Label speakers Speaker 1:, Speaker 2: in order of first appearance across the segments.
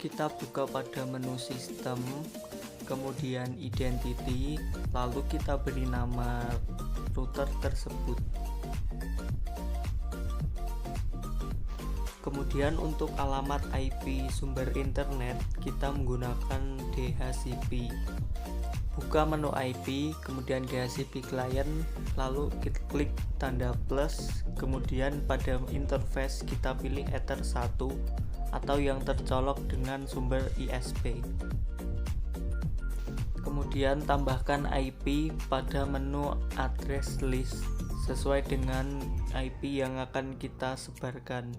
Speaker 1: Kita buka pada menu sistem, kemudian identity, lalu kita beri nama router tersebut. Kemudian untuk alamat IP sumber internet kita menggunakan DHCP. Buka menu IP, kemudian DHCP client, lalu kita klik tanda plus, kemudian pada interface kita pilih Ether 1 atau yang tercolok dengan sumber ISP. Kemudian tambahkan IP pada menu address list sesuai dengan IP yang akan kita sebarkan.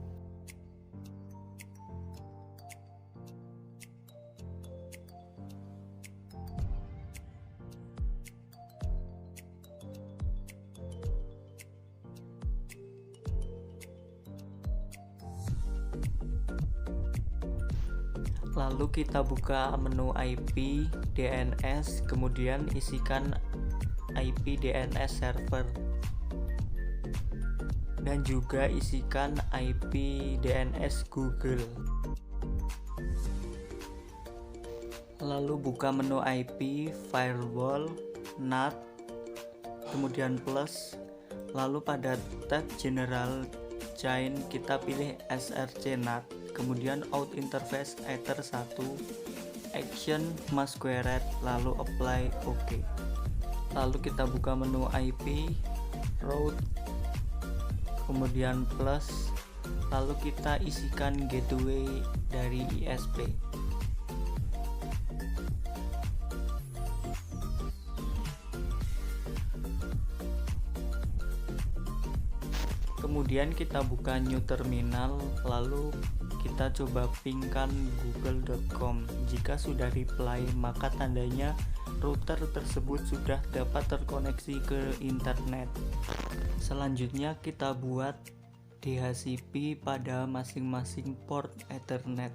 Speaker 1: Lalu kita buka menu IP DNS, kemudian isikan IP DNS server dan juga isikan IP DNS Google. Lalu buka menu IP firewall NAT, kemudian plus, lalu pada tab general chain kita pilih src NAT, kemudian out interface Ether 1 action masquerade, lalu apply OK. Lalu kita buka menu IP route, kemudian plus, lalu kita isikan gateway dari ISP. Kemudian kita buka new terminal, lalu kita coba pingkan google.com. Jika sudah reply, maka tandanya router tersebut sudah dapat terkoneksi ke internet. Selanjutnya kita buat DHCP pada masing-masing port Ethernet.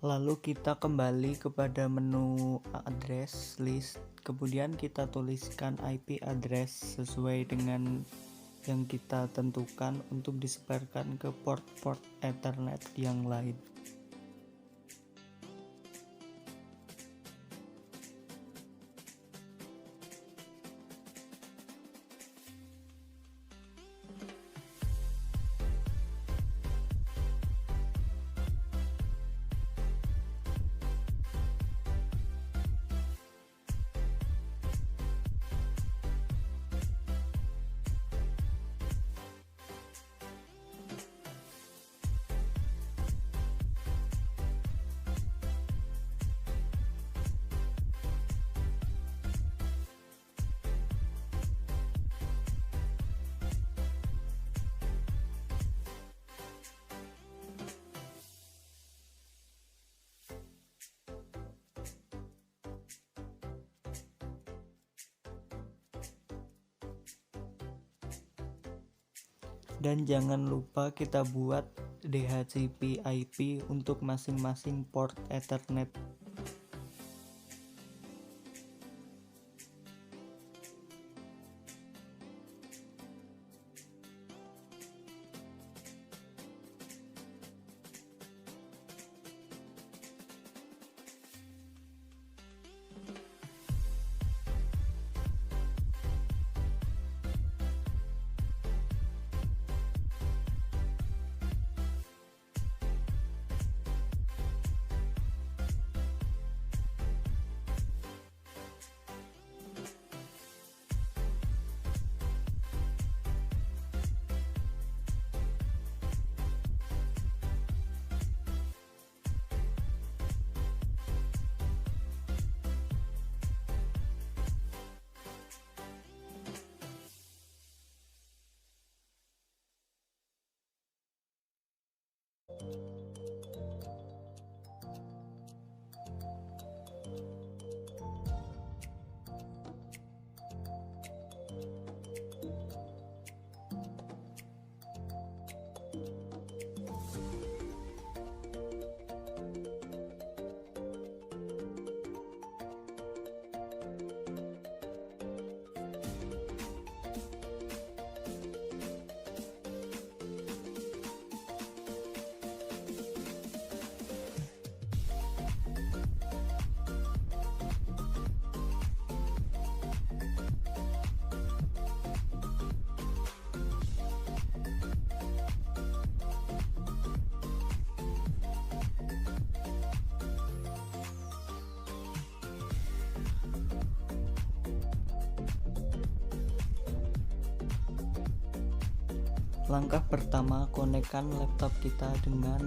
Speaker 1: Lalu kita kembali kepada menu address list, kemudian kita tuliskan IP address sesuai dengan yang kita tentukan untuk disebarkan ke port-port Ethernet yang lain. Dan jangan lupa kita buat DHCP IP untuk masing-masing port Ethernet. Langkah pertama, konekkan laptop kita dengan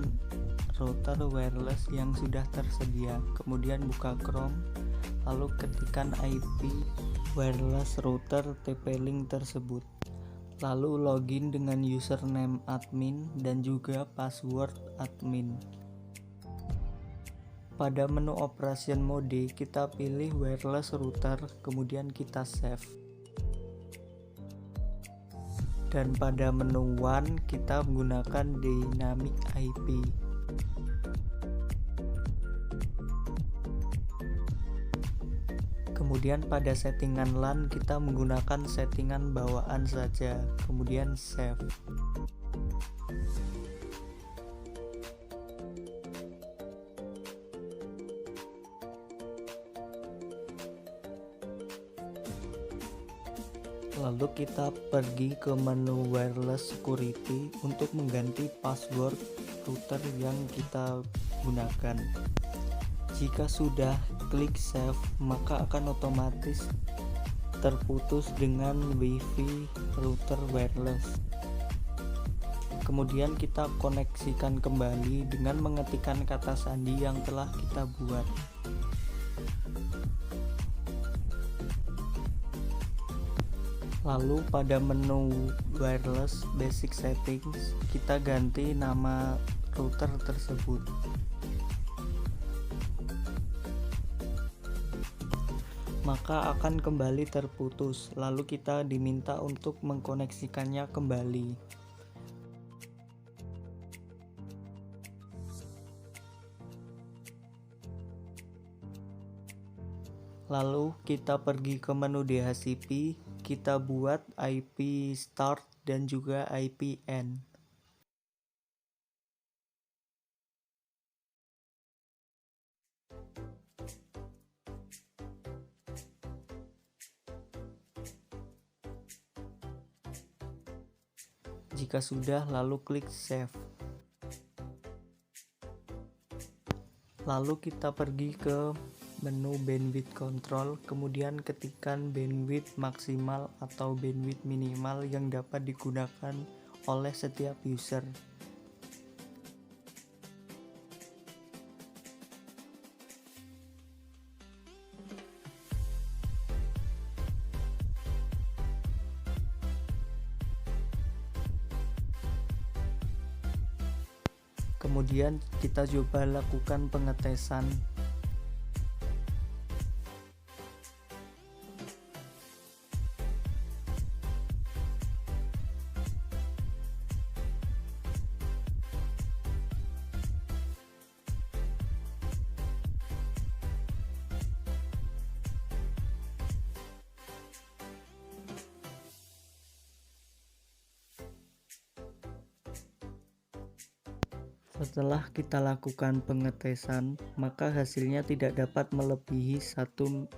Speaker 1: router wireless yang sudah tersedia. Kemudian buka Chrome, lalu ketikkan IP wireless router TP-Link tersebut. Lalu login dengan username admin dan juga password admin. Pada menu operation mode, kita pilih wireless router, kemudian kita save. Dan pada menu WAN kita menggunakan dynamic IP. Kemudian pada settingan LAN kita menggunakan settingan bawaan saja, kemudian save. Lalu kita pergi ke menu wireless security untuk mengganti password router yang kita gunakan. Jika sudah, klik save, maka akan otomatis terputus dengan wifi router wireless. Kemudian kita koneksikan kembali dengan mengetikkan kata sandi yang telah kita buat. Lalu pada menu wireless basic settings kita ganti nama router tersebut. Maka akan kembali terputus, lalu kita diminta untuk mengkoneksikannya kembali. Lalu kita pergi ke menu DHCP, kita buat IP start dan juga IP end. Jika sudah, lalu klik save. Lalu kita pergi ke menu bandwidth control, kemudian ketikkan bandwidth maksimal atau bandwidth minimal yang dapat digunakan oleh setiap user. Kemudian kita coba lakukan pengetesan. Setelah kita lakukan pengetesan, maka hasilnya tidak dapat melebihi 1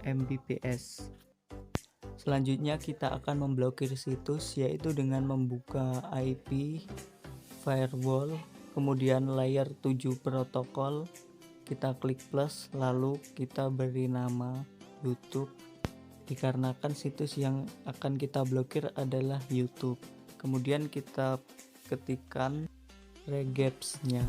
Speaker 1: Mbps. Selanjutnya kita akan memblokir situs, yaitu dengan membuka IP, firewall, kemudian layer 7 protokol, kita klik plus, lalu kita beri nama YouTube, dikarenakan situs yang akan kita blokir adalah YouTube. Kemudian kita ketikkan regex-nya.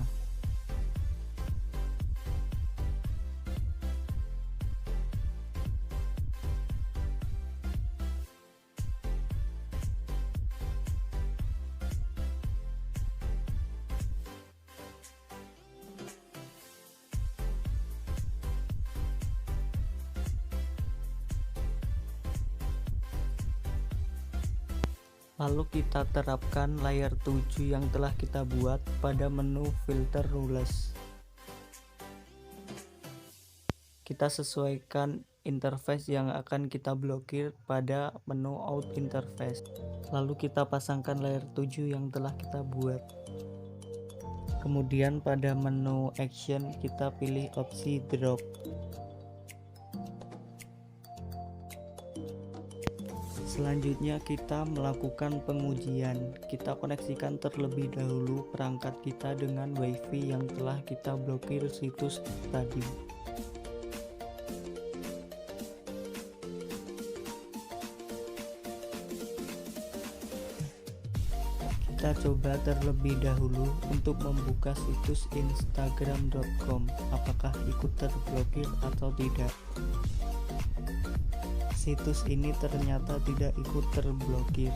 Speaker 1: Lalu kita terapkan layer 7 yang telah kita buat pada menu filter rules. Kita sesuaikan interface yang akan kita blokir pada menu out interface. Lalu kita pasangkan layer 7 yang telah kita buat. Kemudian pada menu action kita pilih opsi drop. Selanjutnya kita melakukan pengujian. Kita koneksikan terlebih dahulu perangkat kita dengan WiFi yang telah kita blokir situs tadi. Kita coba terlebih dahulu untuk membuka situs instagram.com, apakah ikut terblokir atau tidak. Situs ini ternyata tidak ikut terblokir.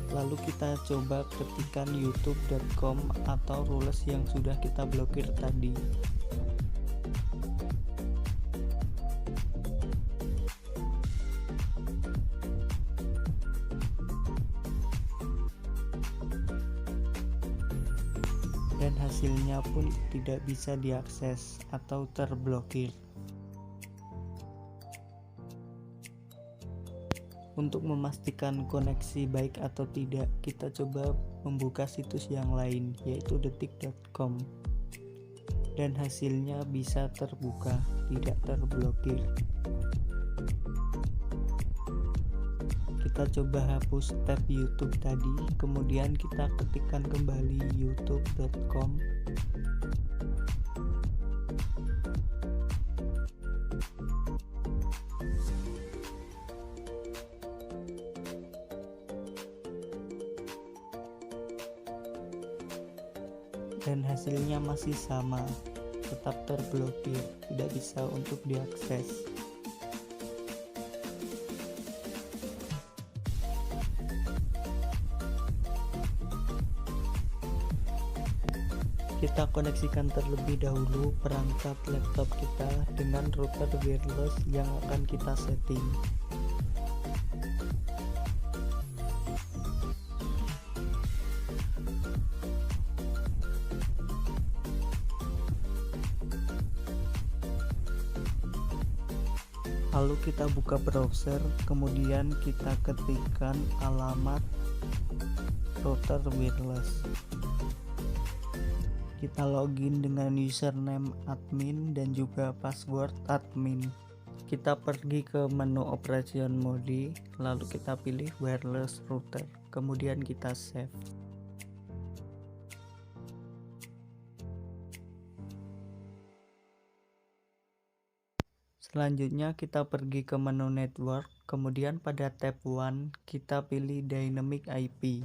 Speaker 1: Lalu kita coba ketikkan youtube.com atau rules yang sudah kita blokir tadi. Dan hasilnya pun tidak bisa diakses atau terblokir. Untuk memastikan koneksi baik atau tidak, kita coba membuka situs yang lain, yaitu detik.com, dan hasilnya bisa terbuka, tidak terblokir. Kita coba hapus tab YouTube tadi, kemudian kita ketikkan kembali youtube.com. Dan hasilnya masih sama, tetap terblokir, tidak bisa untuk diakses. Kita koneksikan terlebih dahulu perangkat laptop kita dengan router wireless yang akan kita setting. Lalu kita buka browser, kemudian kita ketikkan alamat router wireless. Kita login dengan username admin dan juga password admin. Kita pergi ke menu operation mode, lalu kita pilih wireless router, kemudian kita save. Selanjutnya kita pergi ke menu network, kemudian pada tab 1 kita pilih dynamic IP.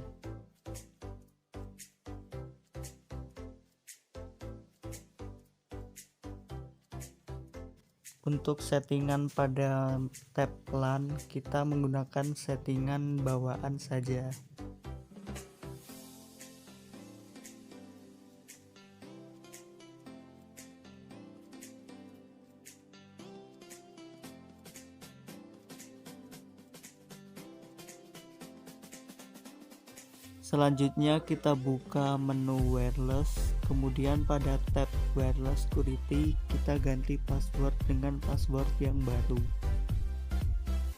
Speaker 1: Untuk settingan pada tab LAN, kita menggunakan settingan bawaan saja. Selanjutnya kita buka menu wireless, kemudian pada tab wireless security kita ganti password dengan password yang baru.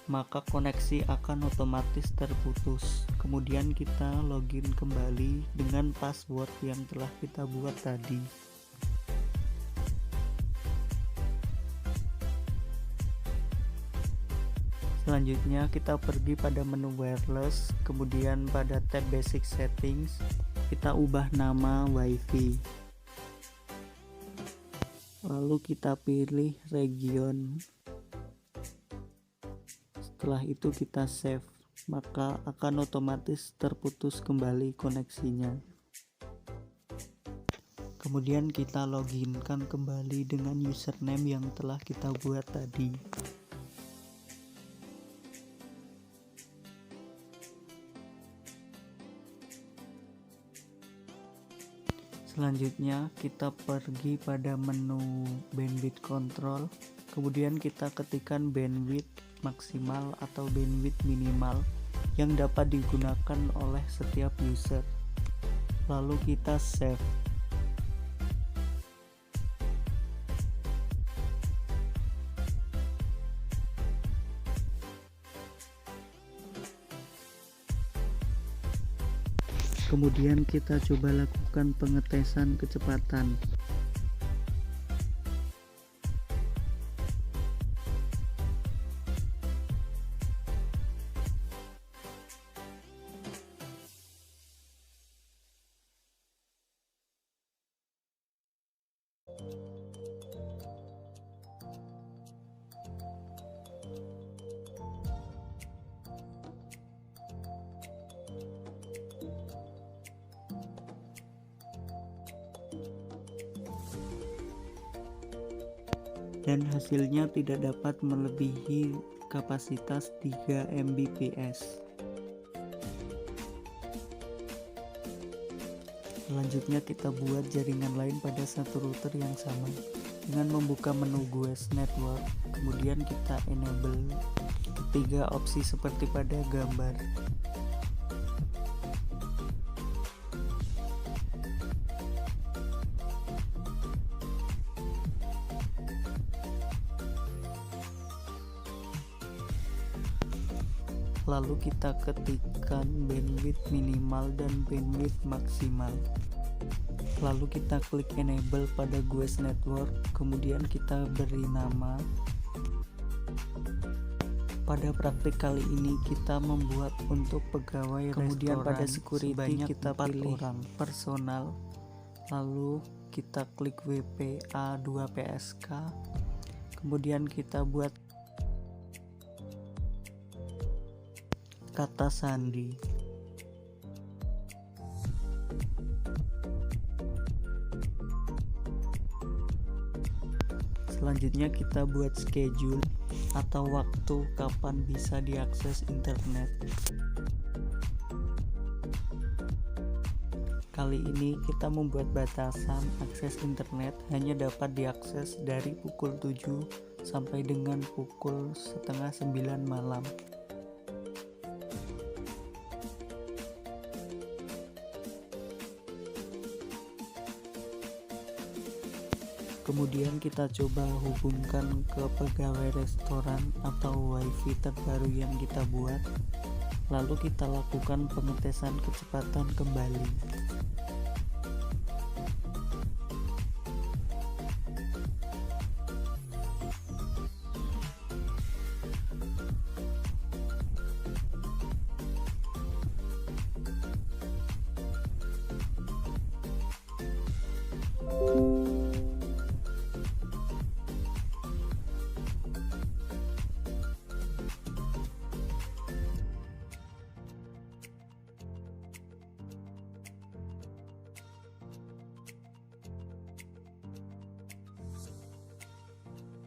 Speaker 1: Maka koneksi akan otomatis terputus. Kemudian kita login kembali dengan password yang telah kita buat tadi. Selanjutnya kita pergi pada menu wireless, kemudian pada tab basic settings kita ubah nama WiFi. Lalu kita pilih region. Setelah itu kita save, maka akan otomatis terputus kembali koneksinya. Kemudian kita loginkan kembali dengan username yang telah kita buat tadi. Selanjutnya kita pergi pada menu bandwidth control, kemudian kita ketikkan bandwidth maksimal atau bandwidth minimal yang dapat digunakan oleh setiap user. Lalu kita save. Kemudian kita coba lakukan pengetesan kecepatan. dan hasilnya tidak dapat melebihi kapasitas 3 Mbps. Selanjutnya kita buat jaringan lain pada satu router yang sama dengan membuka menu GUES Network, kemudian kita enable ketiga opsi seperti pada gambar. Lalu kita ketikkan bandwidth minimal dan bandwidth maksimal. Lalu kita klik enable pada GUES Network, kemudian kita beri nama. Pada praktik kali ini kita membuat untuk pegawai kemudian restoran. Pada security kita pilih orang personal, lalu kita klik WPA2PSK, kemudian kita buat kata sandi. Selanjutnya kita buat schedule atau waktu kapan bisa diakses internet. Kali ini kita membuat batasan akses internet hanya dapat diakses dari pukul 7 sampai dengan pukul setengah 9 malam. Kemudian kita coba hubungkan ke pegawai restoran atau wifi terbaru yang kita buat, lalu kita lakukan pengetesan kecepatan kembali.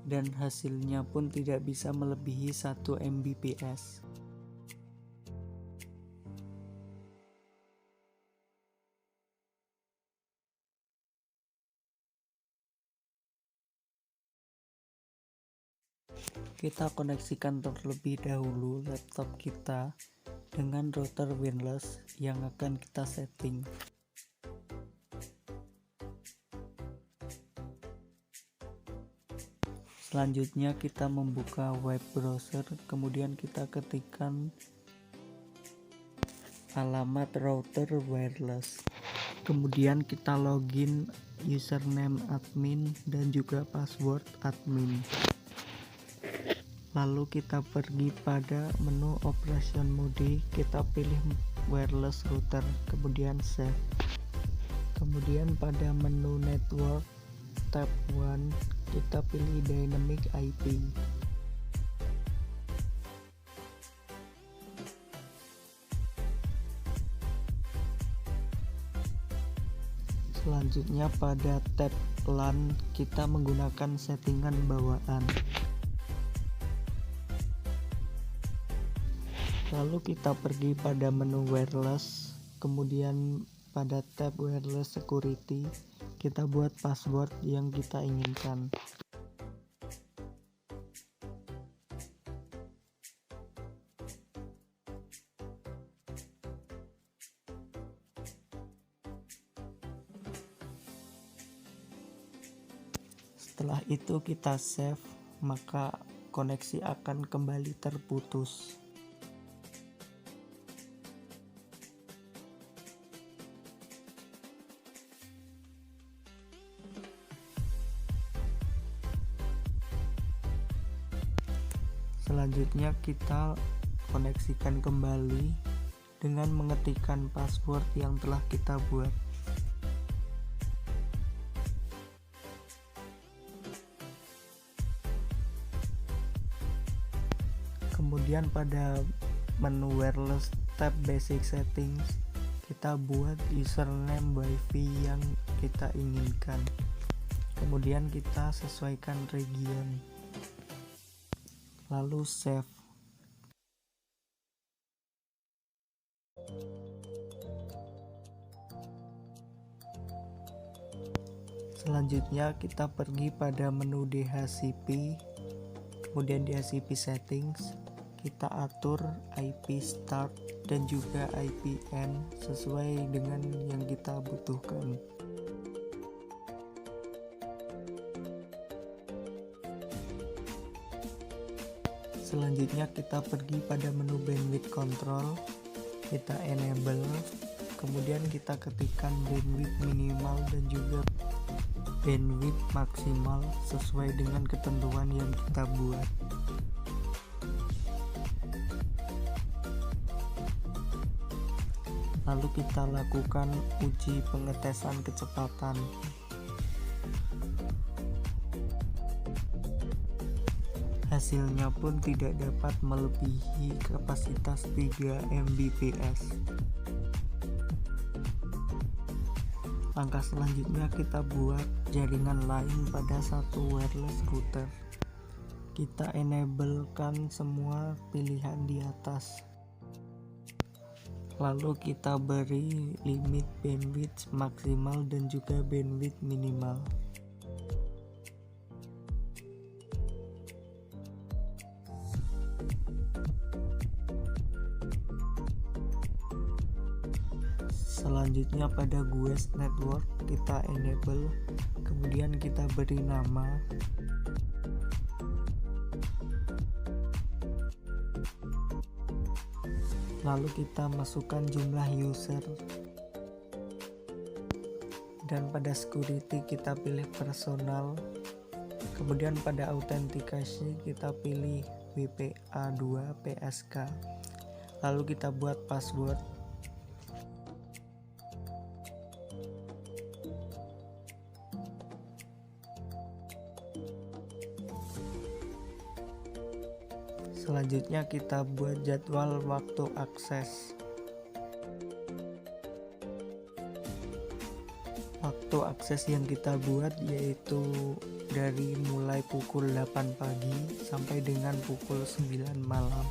Speaker 1: Dan hasilnya pun tidak bisa melebihi 1 Mbps. Kita koneksikan terlebih dahulu laptop kita dengan router wireless yang akan kita setting. Selanjutnya kita membuka web browser, kemudian kita ketikkan alamat router wireless. Kemudian kita login username admin dan juga password admin. Lalu kita pergi pada menu operation mode, kita pilih wireless router, kemudian save. Kemudian pada menu network tab 1 kita pilih dynamic IP. Selanjutnya pada tab LAN kita menggunakan settingan bawaan. Lalu kita pergi pada menu wireless, kemudian pada tab wireless security kita buat password yang kita inginkan. Setelah itu kita save, maka koneksi akan kembali terputus. Selanjutnya kita koneksikan kembali dengan mengetikkan password yang telah kita buat. Kemudian pada menu wireless tab basic settings kita buat username wifi yang kita inginkan. kemudian kita sesuaikan region, lalu save. Selanjutnya kita pergi pada menu DHCP, kemudian DHCP settings, kita atur IP start dan juga IP end sesuai dengan yang kita butuhkan. Selanjutnya kita pergi pada menu bandwidth control, kita enable, kemudian kita ketikkan bandwidth minimal dan juga bandwidth maksimal sesuai dengan ketentuan yang kita buat. Lalu kita lakukan uji pengetesan kecepatan. Hasilnya pun tidak dapat melebihi kapasitas 3 Mbps. Langkah selanjutnya kita buat jaringan lain pada satu wireless router. Kita enablekan semua pilihan di atas. Lalu kita beri limit bandwidth maksimal dan juga bandwidth minimal. Selanjutnya pada GUES network kita enable, kemudian kita beri nama, lalu kita masukkan jumlah user, dan pada security kita pilih personal, kemudian pada autentikasi kita pilih WPA2 PSK, lalu kita buat password. Selanjutnya kita buat jadwal waktu akses. Waktu akses yang kita buat yaitu dari mulai pukul 8 pagi sampai dengan pukul 9 malam.